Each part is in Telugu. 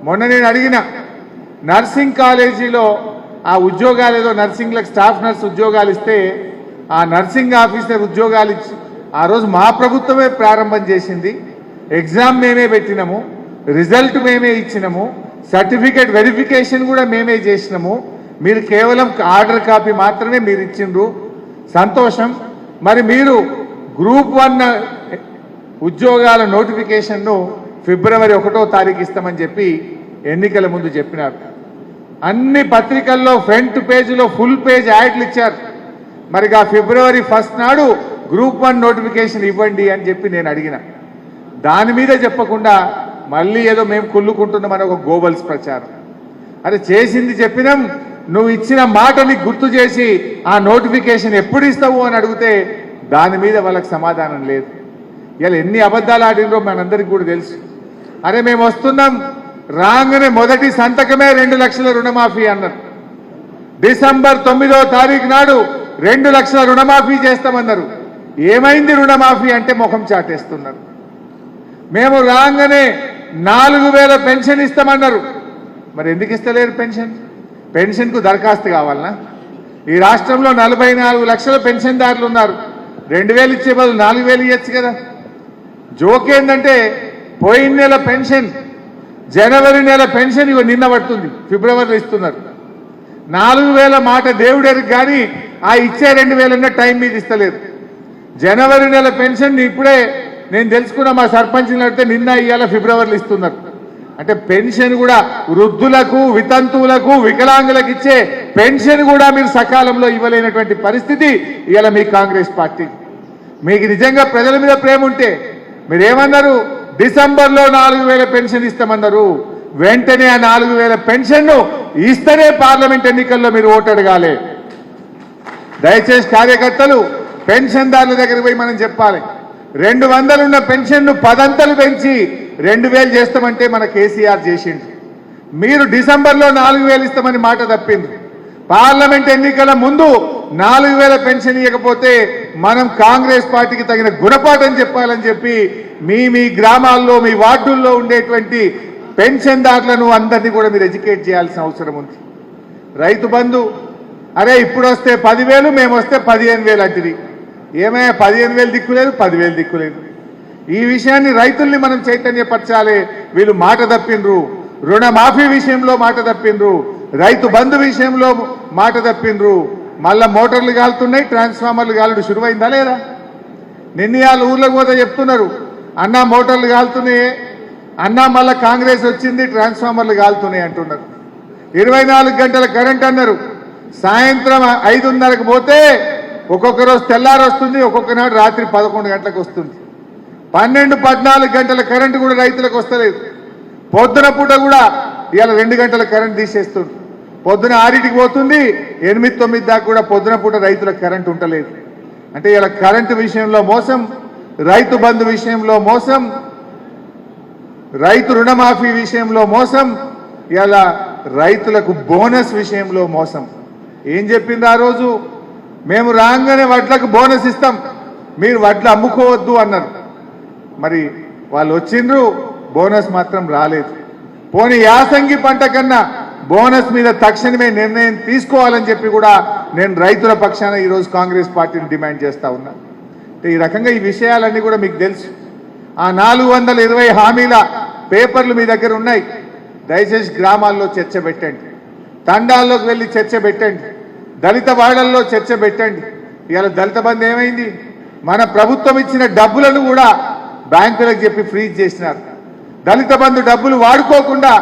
మొన్న నేను అడిగిన నర్సింగ్ కాలేజీలో ఆ ఉద్యోగాలు ఏదో నర్సింగ్లకు స్టాఫ్ నర్స్ ఉద్యోగాలు ఇస్తే ఆ నర్సింగ్ ఆఫీసర్ ఉద్యోగాలు ఇచ్చి ఆ రోజు మా ప్రభుత్వమే ప్రారంభం చేసింది. ఎగ్జామ్ మేమే పెట్టినాము, రిజల్ట్ మేమే ఇచ్చినాము, సర్టిఫికేట్ వెరిఫికేషన్ కూడా మేమే చేసినాము. మీరు కేవలం ఆర్డర్ కాపీ మాత్రమే మీరు ఇచ్చిండ్రు, సంతోషం. మరి మీరు గ్రూప్ 1 ఉద్యోగాల నోటిఫికేషన్ను ఫిబ్రవరి 1వ తారీఖు ఇస్తామని చెప్పి ఎన్నికల ముందు చెప్పినారు. అన్ని పత్రికల్లో ఫ్రంట్ పేజీలో ఫుల్ పేజ్ యాడ్లు ఇచ్చారు. మరి ఆ ఫిబ్రవరి 1 నాడు గ్రూప్ 1 నోటిఫికేషన్ ఇవ్వండి అని చెప్పి నేను అడిగిన. దాని మీద చెప్పకుండా మళ్ళీ ఏదో మేము కుళ్ళుకుంటున్నామని ఒక గోబల్స్ ప్రచారం. అరే చేసింది చెప్పినాం, నువ్వు ఇచ్చిన మాటని గుర్తు చేసి ఆ నోటిఫికేషన్ ఎప్పుడు ఇస్తావు అని అడిగితే దాని మీద వాళ్ళకి సమాధానం లేదు. ఇలా ఎన్ని అబద్ధాలు ఆడినరో మనందరికీ కూడా తెలుసు. అరే మేము వస్తున్నాం రాగానే మొదటి సంతకమే 2 లక్షల రుణమాఫీ అన్నారు. డిసెంబర్ 9వ తారీఖు నాడు 2 లక్షల రుణమాఫీ చేస్తామన్నారు. ఏమైంది రుణమాఫీ అంటే ముఖం చాటేస్తున్నారు. మేము రాగానే 4000 పెన్షన్ ఇస్తామన్నారు. మరి ఎందుకు ఇస్తలేరు పెన్షన్? పెన్షన్కు దరఖాస్తు కావాలనా? ఈ రాష్ట్రంలో 44 లక్షల పెన్షన్దారులు ఉన్నారు. 2000 ఇచ్చే బదులు 4000 ఇవ్వచ్చు కదా. జోకేందంటే పోయిన నెల పెన్షన్, జనవరి నెల పెన్షన్ ఇవి నిన్న పడుతుంది, ఫిబ్రవరిలో ఇస్తున్నారు. 4000 మాట దేవుడేరికి కానీ ఆ ఇచ్చే 2000 టైం మీద ఇస్తలేదు. జనవరి నెల పెన్షన్ ఇప్పుడే నేను తెలుసుకున్న మా సర్పంచ్ని అడిగితే నిన్న ఇవాళ ఫిబ్రవరిలో ఇస్తున్నారు. అంటే పెన్షన్ కూడా వృద్ధులకు, వితంతువులకు, వికలాంగులకు ఇచ్చే పెన్షన్ కూడా మీరు సకాలంలో ఇవ్వలేనటువంటి పరిస్థితి ఇవాళ మీ కాంగ్రెస్ పార్టీ. మీకు నిజంగా ప్రజల మీద ప్రేమ ఉంటే మీరేమన్నారు? డిసెంబర్లో 4000 పెన్షన్ ఇస్తామన్నారు. వెంటనే ఆ 4000 పెన్షన్ను ఇస్తేనే పార్లమెంట్ ఎన్నికల్లో మీరు ఓటు అడగాలి. దయచేసి కార్యకర్తలు పెన్షన్దారుల దగ్గరికి పోయి మనం చెప్పాలి. 200 ఉన్న పెన్షన్ను 10 అంతలు పెంచి 2000 చేస్తామంటే మన కేసీఆర్ చేసిండు. మీరు డిసెంబర్లో 4000 ఇస్తామని మాట తప్పింది. పార్లమెంట్ ఎన్నికల ముందు 4000 పెన్షన్ ఇవ్వకపోతే మనం కాంగ్రెస్ పార్టీకి తగిన గుణపాఠం చెప్పాలని చెప్పి మీ గ్రామాల్లో, మీ వార్డుల్లో ఉండేటువంటి పెన్షన్దారులను అందరినీ కూడా మీరు ఎడ్యుకేట్ చేయాల్సిన అవసరం ఉంది. రైతు బంధు, అరే ఇప్పుడు వస్తే 10,000, మేము వస్తే 15,000 అంటిది. ఏమైనా 15,000 దిక్కులేదు, 10,000 దిక్కులేదు. ఈ విషయాన్ని రైతుల్ని మనం చైతన్యపరచాలి. వీళ్ళు మాట తప్పిండ్రు, రుణమాఫీ విషయంలో మాట తప్పిండ్రు, రైతు బంధు విషయంలో మాట తప్పిండ్రు. మళ్ళా మోటార్లు కాలుతున్నాయి, ట్రాన్స్ఫార్మర్లు కాలుడు శురువైందా లేదా? నిన్నయాలు ఊర్లకు పోతే చెప్తున్నారు, అన్నా మోటార్లు కాలుతున్నాయి, అన్నా మళ్ళా కాంగ్రెస్ వచ్చింది ట్రాన్స్ఫార్మర్లు కాలుతున్నాయి అంటున్నారు. 24 గంటల కరెంట్ అన్నారు. సాయంత్రం 5:30కు పోతే ఒక్కొక్క రోజు తెల్లారు వస్తుంది, ఒక్కొక్క నాడు రాత్రి 11 గంటలకు వస్తుంది. 12-14 గంటల కరెంటు కూడా రైతులకు వస్తలేదు. పొద్దున పూట కూడా ఇవాళ 2 గంటల కరెంట్ తీసేస్తుంది. పొద్దున 6కి పోతుంది, 8-9 దాకా కూడా పొద్దున పూట రైతులకు కరెంట్ ఉండలేదు. అంటే ఇలా కరెంటు విషయంలో మోసం, రైతు బంధు విషయంలో మోసం, రైతు రుణమాఫీ విషయంలో మోసం, ఇలా రైతులకు బోనస్ విషయంలో మోసం. ఏం చెప్పింది ఆ రోజు? మేము రాగానే వడ్లకు బోనస్ ఇస్తాం, మీరు వడ్లు అమ్ముకోవద్దు అన్నారు. మరి వాళ్ళు వచ్చిండ్రు, బోనస్ మాత్రం రాలేదు. పోనీ యాసంగి పంట కన్నా బోనస్ మీద తక్షణమే నిర్ణయం తీసుకోవాలని చెప్పి కూడా నేను రైతుల పక్షాన ఈరోజు కాంగ్రెస్ పార్టీని డిమాండ్ చేస్తా ఉన్నా. అంటే ఈ రకంగా ఈ విషయాలన్నీ కూడా మీకు తెలుసు. ఆ 420 హామీల పేపర్లు మీ దగ్గర ఉన్నాయి. దయచేసి గ్రామాల్లో చర్చ పెట్టండి, తండాల్లోకి వెళ్ళి చర్చ పెట్టండి, దళిత వాడల్లో చర్చ పెట్టండి. ఇవాళ దళిత బంధు ఏమైంది? మన ప్రభుత్వం ఇచ్చిన డబ్బులను కూడా బ్యాంకులకు చెప్పి ఫ్రీజ్ చేసినారు. దళిత బంధు డబ్బులు వాడుకోకుండా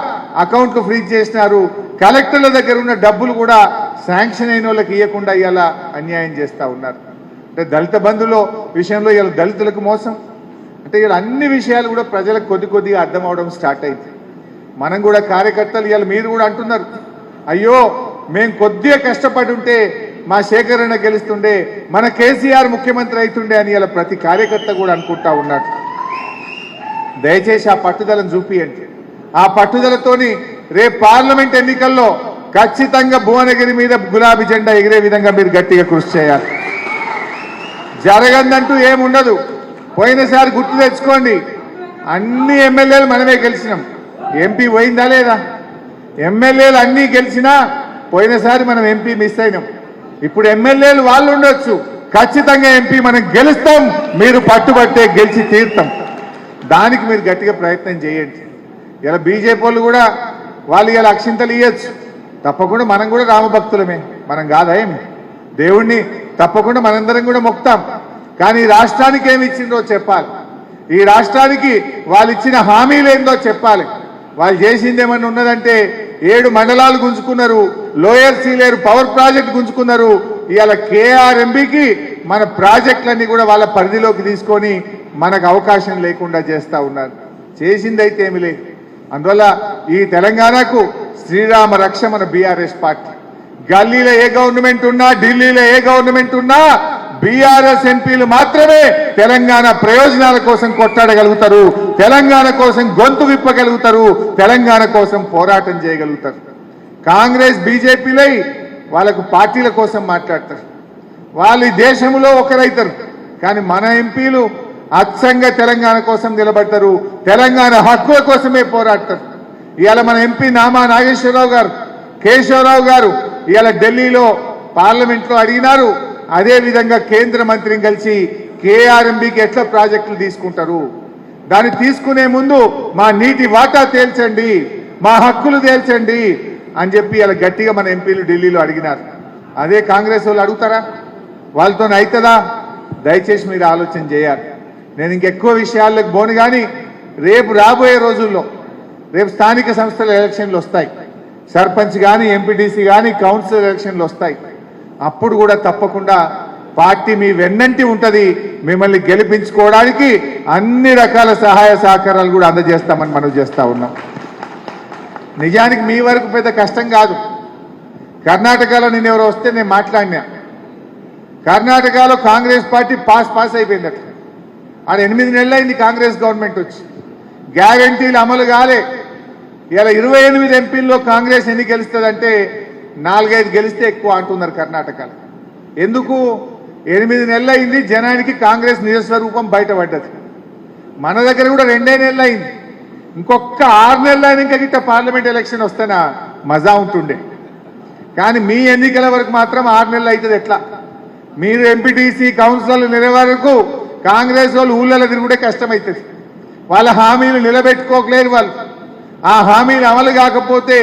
అకౌంట్లు ఫ్రీజ్ చేసినారు. కలెక్టర్ల దగ్గర ఉన్న డబ్బులు కూడా శాంక్షన్ అయిన వాళ్ళకి ఇవ్వకుండా ఇవాళ అన్యాయం చేస్తూ ఉన్నారు. అంటే దళిత బంధులో విషయంలో ఇవాళ దళితులకు మోసం. అంటే ఇవాళ అన్ని విషయాలు కూడా ప్రజలకు కొద్దిగా అర్థం అవడం స్టార్ట్ అయింది. మనం కూడా కార్యకర్తలు ఇవాళ మీరు కూడా అంటున్నారు, అయ్యో మేము కొద్దిగా కష్టపడి ఉంటే మా శేఖరణ గెలుస్తుండే, మన కేసీఆర్ ముఖ్యమంత్రి అవుతుండే అని ఇలా ప్రతి కార్యకర్త కూడా అనుకుంటా ఉన్నాడు. దయచేసి ఆ పట్టుదలను చూపియండి. ఆ పట్టుదలతోని రేపు పార్లమెంట్ ఎన్నికల్లో ఖచ్చితంగా భువనగిరి మీద గులాబీ జెండా ఎగిరే విధంగా మీరు గట్టిగా కృషి చేయాలి. జరగదంటూ ఏముండదు. పోయినసారి గుర్తు తెచ్చుకోండి, అన్ని ఎమ్మెల్యేలు మనమే గెలిచినాం. ఎంపీ పోయిందా లేదా? ఎమ్మెల్యేలు అన్నీ గెలిచినా పోయినసారి మనం ఎంపీ మిస్ అయినాం. ఇప్పుడు ఎమ్మెల్యేలు వాళ్ళు ఉండొచ్చు, ఖచ్చితంగా ఎంపీ మనం గెలుస్తాం. మీరు పట్టుబట్టే గెలిచి తీరుతాం. దానికి మీరు గట్టిగా ప్రయత్నం చేయండి. ఇలా బీజేపీ వాళ్ళు కూడా వాళ్ళు ఇలా అక్షింతలు ఇవ్వచ్చు. తప్పకుండా మనం కూడా రామభక్తులమే, మనం కాదా ఏమి? దేవుణ్ణి తప్పకుండా మనందరం కూడా మొక్కుతాం. కానీ ఈ రాష్ట్రానికి ఏమి ఇచ్చిందో చెప్పాలి. ఈ రాష్ట్రానికి వాళ్ళు ఇచ్చిన హామీలు ఏందో చెప్పాలి. వాళ్ళు చేసింది ఏమన్నా ఉన్నదంటే 7 మండలాలు గుంజుకున్నారు, లోయర్ సీలేరు పవర్ ప్రాజెక్ట్ గుంజుకున్నారు. ఇవాళ కేఆర్ఎంబీకి మన ప్రాజెక్టులన్నీ కూడా వాళ్ళ పరిధిలోకి తీసుకొని మనకు అవకాశం లేకుండా చేస్తూ ఉన్నారు. చేసిందైతే ఏమి లేదు. అందువల్ల ఈ తెలంగాణకు శ్రీరామ రక్ష మన బీఆర్ఎస్ పార్టీ. గల్లీలో ఏ గవర్నమెంట్ ఉన్నా, ఢిల్లీలో ఏ గవర్నమెంట్ ఉన్నా బీఆర్ఎస్ ఎంపీలు మాత్రమే తెలంగాణ ప్రయోజనాల కోసం కొట్లాడగలుగుతారు, తెలంగాణ కోసం గొంతు విప్పగలుగుతారు, తెలంగాణ కోసం పోరాటం చేయగలుగుతారు. కాంగ్రెస్ బీజేపీలై వాళ్ళకు పార్టీల కోసం మాట్లాడతారు. వాళ్ళు ఈ దేశంలో ఒకరైతారు. కానీ మన ఎంపీలు అచ్చంగా తెలంగాణ కోసం నిలబడతారు, తెలంగాణ హక్కుల కోసమే పోరాడతారు. ఇవాళ మన ఎంపీ నామా నాగేశ్వరరావు గారు, కేశవరావు గారు ఇవాళ ఢిల్లీలో పార్లమెంట్లో అడిగినారు. అదే విధంగా కేంద్ర మంత్రిని కలిసి కేఆర్ఎంబీకి ఎట్లా ప్రాజెక్టులు తీసుకుంటారు, దాన్ని తీసుకునే ముందు మా నీటి వాటా తేల్చండి, మా హక్కులు తేల్చండి అని చెప్పి ఇలా గట్టిగా మన ఎంపీలు ఢిల్లీలో అడిగినారు. అదే కాంగ్రెస్ వాళ్ళు అడుగుతారా? వాళ్ళతో అవుతుందా? దయచేసి మీరు ఆలోచన చేయాలి. నేను ఇంకెక్కువ విషయాల్లోకి పోను. కానీ రేపు రాబోయే రోజుల్లో రేపు స్థానిక సంస్థల ఎలక్షన్లు వస్తాయి. సర్పంచ్ కానీ, ఎంపీటీసీ కానీ, కౌన్సిలర్ ఎలక్షన్లు వస్తాయి. అప్పుడు కూడా తప్పకుండా పార్టీ మీ వెన్నంటి ఉంటుంది. మిమ్మల్ని గెలిపించుకోవడానికి అన్ని రకాల సహాయ సహకారాలు కూడా అందజేస్తామని మనం చేస్తూ ఉన్నాం. నిజానికి మీ వరకు పెద్ద కష్టం కాదు. కర్ణాటకలో నేను ఎవరో వస్తే నేను మాట్లాడినా. కర్ణాటకలో కాంగ్రెస్ పార్టీ పాస్ అయిపోయిందట. ఆడ 8 నెలలు అయింది కాంగ్రెస్ గవర్నమెంట్ వచ్చి, గ్యారంటీలు అమలు కాలే. ఇలా 28 ఎంపీల్లో కాంగ్రెస్ ఎన్ని గెలుస్తుందంటే 4-5 గెలిస్తే ఎక్కువ అంటున్నారు కర్ణాటకలో. ఎందుకు? 8 నెలలు అయింది, జనానికి కాంగ్రెస్ నిజస్వరూపం బయటపడ్డది. మన దగ్గర కూడా 2 నెలలు అయింది. ఇంకొక 6 నెలలు అయినా ఇంకా గిట్ట పార్లమెంట్ ఎలక్షన్ వస్తేనా మజా ఉంటుండే. కానీ మీ ఎన్నికల వరకు మాత్రం 6 నెలలు అవుతుంది. ఎట్లా? మీరు ఎంపీటీసీ కౌన్సిలర్లు నిలే వరకు కాంగ్రెస్ వాళ్ళు ఊళ్ళలో తిరుగుడే కష్టమవుతుంది. వాళ్ళ హామీలు నిలబెట్టుకోకలేరు వాళ్ళు. ఆ హామీలు అమలు కాకపోతే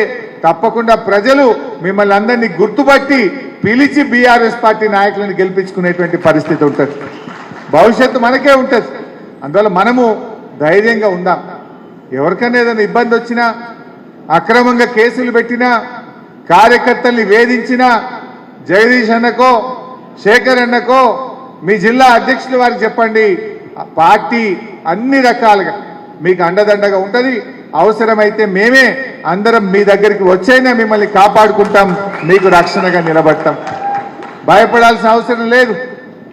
తప్పకుండా ప్రజలు మిమ్మల్ని అందరినీ గుర్తుపట్టి పిలిచి బీఆర్ఎస్ పార్టీ నాయకులను గెలిపించుకునేటువంటి పరిస్థితి ఉంటుంది. భవిష్యత్తు మనకే ఉంటుంది. అందువల్ల మనము ధైర్యంగా ఉందాం. ఎవరికైనా ఏదైనా ఇబ్బంది వచ్చినా, అక్రమంగా కేసులు పెట్టినా, కార్యకర్తల్ని వేధించినా జగదీష్ అన్నకో శేఖర్ అన్నకో మీ జిల్లా అధ్యక్షుల వారికి చెప్పండి. పార్టీ అన్ని రకాలుగా మీకు అండదండగా ఉంటుంది. అవసరమైతే మేమే అందరం మీ దగ్గరికి వచ్చైనా మిమ్మల్ని కాపాడుకుంటాం, మీకు రక్షణగా నిలబడతాం. భయపడాల్సిన అవసరం లేదు.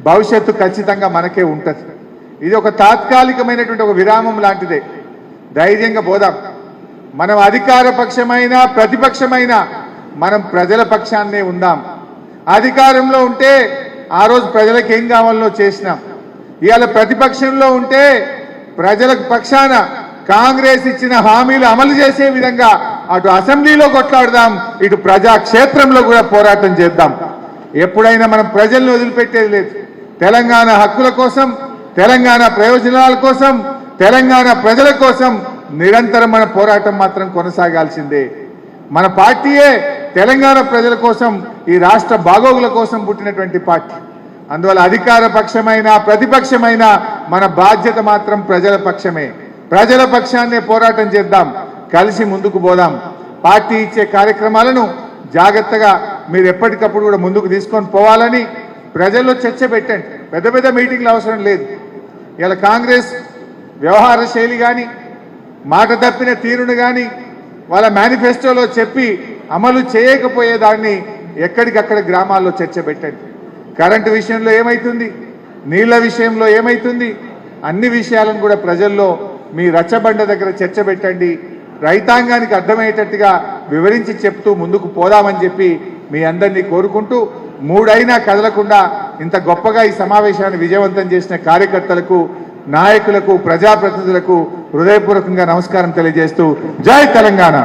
భవిష్యత్తు ఖచ్చితంగా మనకే ఉంటుంది. ఇది ఒక తాత్కాలికమైనటువంటి ఒక విరామం లాంటిదే. ధైర్యంగా పోదాం. మనం అధికార పక్షమైనా ప్రతిపక్షమైనా మనం ప్రజల పక్షాన్నే ఉందాం. అధికారంలో ఉంటే ఆ రోజు ప్రజలకు ఏం కావాలో చేసినాం. ఇవాళ ప్రతిపక్షంలో ఉంటే ప్రజలకు పక్షాన కాంగ్రెస్ ఇచ్చిన హామీలు అమలు చేసే విధంగా అటు అసెంబ్లీలో కొట్లాడదాం, ఇటు ప్రజాక్షేత్రంలో కూడా పోరాటం చేద్దాం. ఎప్పుడైనా మనం ప్రజల్ని వదిలిపెట్టేది లేదు. తెలంగాణ హక్కుల కోసం, తెలంగాణ ప్రయోజనాల కోసం, తెలంగాణ ప్రజల కోసం నిరంతరం మన పోరాటం మాత్రం కొనసాగాల్సిందే. మన పార్టీయే తెలంగాణ ప్రజల కోసం, ఈ రాష్ట్ర బాగోగుల కోసం పుట్టినటువంటి పార్టీ. అందువల్ల అధికార పక్షమైన ప్రతిపక్షమైన మన బాధ్యత మాత్రం ప్రజల పక్షమే. ప్రజల పక్షాన్నే పోరాటం చేద్దాం, కలిసి ముందుకు పోదాం. పార్టీ ఇచ్చే కార్యక్రమాలను జాగ్రత్తగా మీరు ఎప్పటికప్పుడు కూడా ముందుకు తీసుకొని పోవాలని ప్రజల్లో చర్చ పెట్టండి. పెద్ద పెద్ద మీటింగ్లు అవసరం లేదు. ఇలా కాంగ్రెస్ వ్యవహార శైలి కానీ, మాట తప్పిన తీరును కానీ వాళ్ళ మేనిఫెస్టోలో చెప్పి అమలు చేయకపోయేదాన్ని ఎక్కడికక్కడ గ్రామాల్లో చర్చ పెట్టండి. కరెంటు విషయంలో ఏమైతుంది, నీళ్ల విషయంలో ఏమైతుంది, అన్ని విషయాలను కూడా ప్రజల్లో మీ రచ్చబండ దగ్గర చర్చ పెట్టండి. రైతాంగానికి అర్థమయ్యేటట్టుగా వివరించి చెప్తూ ముందుకు పోదామని చెప్పి మీ అందరినీ కోరుకుంటూ, 3 అయినా కదలకుండా ఇంత గొప్పగా ఈ సమావేశాన్ని విజయవంతం చేసిన కార్యకర్తలకు నాయకులకు ప్రజాప్రతినిధులకు హృదయపూర్వకంగా నమస్కారం తెలియజేస్తూ జై తెలంగాణ.